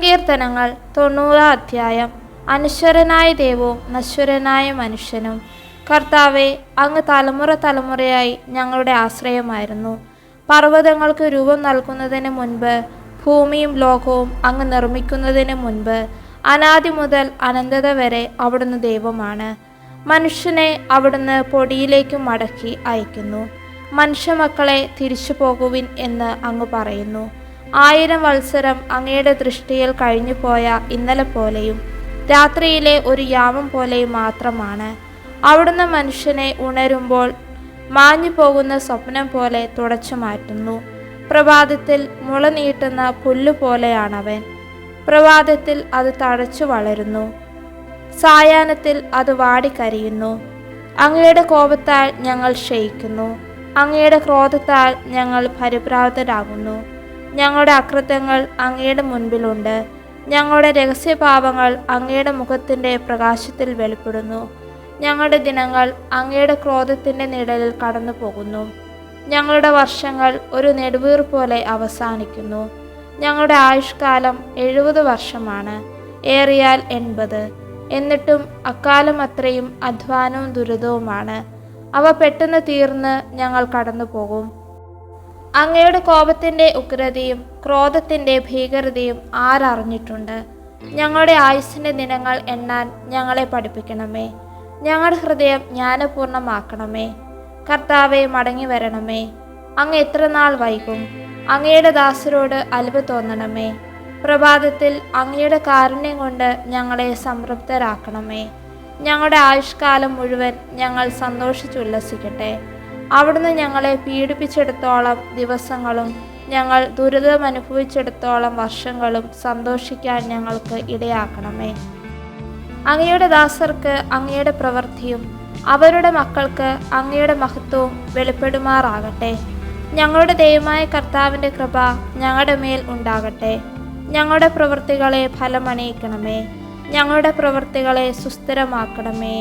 സങ്കീർത്തനങ്ങൾ 90 അധ്യായം. അനശ്വരനായ ദൈവവും നശ്വരനായ മനുഷ്യനും. കർത്താവെ, അങ്ങ് തലമുറ തലമുറയായി ഞങ്ങളുടെ ആശ്രയമായിരുന്നു. പർവ്വതങ്ങൾക്ക് രൂപം നൽകുന്നതിന് മുൻപ്, ഭൂമിയും ലോകവും അങ്ങ് നിർമ്മിക്കുന്നതിന് മുൻപ്, അനാദി മുതൽ അനന്തത വരെ അവിടുന്ന് ദൈവമാണ്. മനുഷ്യനെ അവിടുന്ന് പൊടിയിലേക്ക് മടക്കി അയക്കുന്നു. മനുഷ്യമക്കളെ തിരിച്ചു പോകുവിൻ എന്ന് അങ്ങ് പറയുന്നു. 1000 വത്സരം അങ്ങയുടെ ദൃഷ്ടിയിൽ കഴിഞ്ഞു പോയ ഇന്നലെ പോലെയും രാത്രിയിലെ ഒരു യാമം പോലെയും മാത്രമാണ്. അവിടുന്ന് മനുഷ്യനെ ഉണരുമ്പോൾ മാഞ്ഞു പോകുന്ന സ്വപ്നം പോലെ തുടച്ചു മാറ്റുന്നു. പ്രഭാതത്തിൽ മുള നീട്ടുന്ന പുല്ലുപോലെയാണവൻ. പ്രഭാതത്തിൽ അത് തഴച്ചു വളരുന്നു, സായാഹ്നത്തിൽ അത് വാടിക്കരിയുന്നു. അങ്ങയുടെ കോപത്താൽ ഞങ്ങൾ ക്ഷയിക്കുന്നു, അങ്ങയുടെ ക്രോധത്താൽ ഞങ്ങൾ പരിഭ്രാന്തരാകുന്നു. ഞങ്ങളുടെ അകൃത്യങ്ങൾ അങ്ങയുടെ മുൻപിലുണ്ട്, ഞങ്ങളുടെ രഹസ്യപാപങ്ങൾ അങ്ങയുടെ മുഖത്തിൻ്റെ പ്രകാശത്തിൽ വെളിപ്പെടുന്നു. ഞങ്ങളുടെ ദിനങ്ങൾ അങ്ങയുടെ ക്രോധത്തിൻ്റെ നിഴലിൽ കടന്നു പോകുന്നു. ഞങ്ങളുടെ വർഷങ്ങൾ ഒരു നെടുവീർ പോലെ അവസാനിക്കുന്നു. ഞങ്ങളുടെ ആയുഷ്കാലം 70 വർഷമാണ്, ഏറിയാൽ 80. എന്നിട്ടും അക്കാലം അത്രയും അധ്വാനവും ദുരിതവുമാണ്. അവ പെട്ടെന്ന് തീർന്ന് ഞങ്ങൾ കടന്നു പോകും. അങ്ങയുടെ കോപത്തിൻ്റെ ഉഗ്രതയും ക്രോധത്തിൻ്റെ ഭീകരതയും ആരറിഞ്ഞിട്ടുണ്ട്? ഞങ്ങളുടെ ആയുസ്സിൻ്റെ ദിനങ്ങൾ എണ്ണാൻ ഞങ്ങളെ പഠിപ്പിക്കണമേ. ഞങ്ങളുടെ ഹൃദയം ജ്ഞാനപൂർണമാക്കണമേ. കർത്താവെ, മടങ്ങി വരണമേ. അങ്ങ് എത്ര നാൾ വൈകും? അങ്ങയുടെ ദാസരോട് അലിവ് തോന്നണമേ. പ്രഭാതത്തിൽ അങ്ങയുടെ കാരുണ്യം കൊണ്ട് ഞങ്ങളെ സംതൃപ്തരാക്കണമേ. ഞങ്ങളുടെ ആയുഷ്കാലം മുഴുവൻ ഞങ്ങൾ സന്തോഷിച്ചുല്ലസിക്കട്ടെ. അവിടുന്ന് ഞങ്ങളെ പീഡിപ്പിച്ചെടുത്തോളം ദിവസങ്ങളും ഞങ്ങൾ ദുരിതമനുഭവിച്ചെടുത്തോളം വർഷങ്ങളും സന്തോഷിക്കാൻ ഞങ്ങൾക്ക് ഇടയാക്കണമേ. അങ്ങയുടെ ദാസർക്ക് അങ്ങയുടെ പ്രവൃത്തിയും അവരുടെ മക്കൾക്ക് അങ്ങയുടെ മഹത്വവും വെളിപ്പെടുമാറാകട്ടെ. ഞങ്ങളുടെ ദൈവമായ കർത്താവിൻ്റെ കൃപ ഞങ്ങളുടെ മേൽ ഉണ്ടാകട്ടെ. ഞങ്ങളുടെ പ്രവൃത്തികളെ ഫലമണിയിക്കണമേ. ഞങ്ങളുടെ പ്രവൃത്തികളെ സുസ്ഥിരമാക്കണമേ.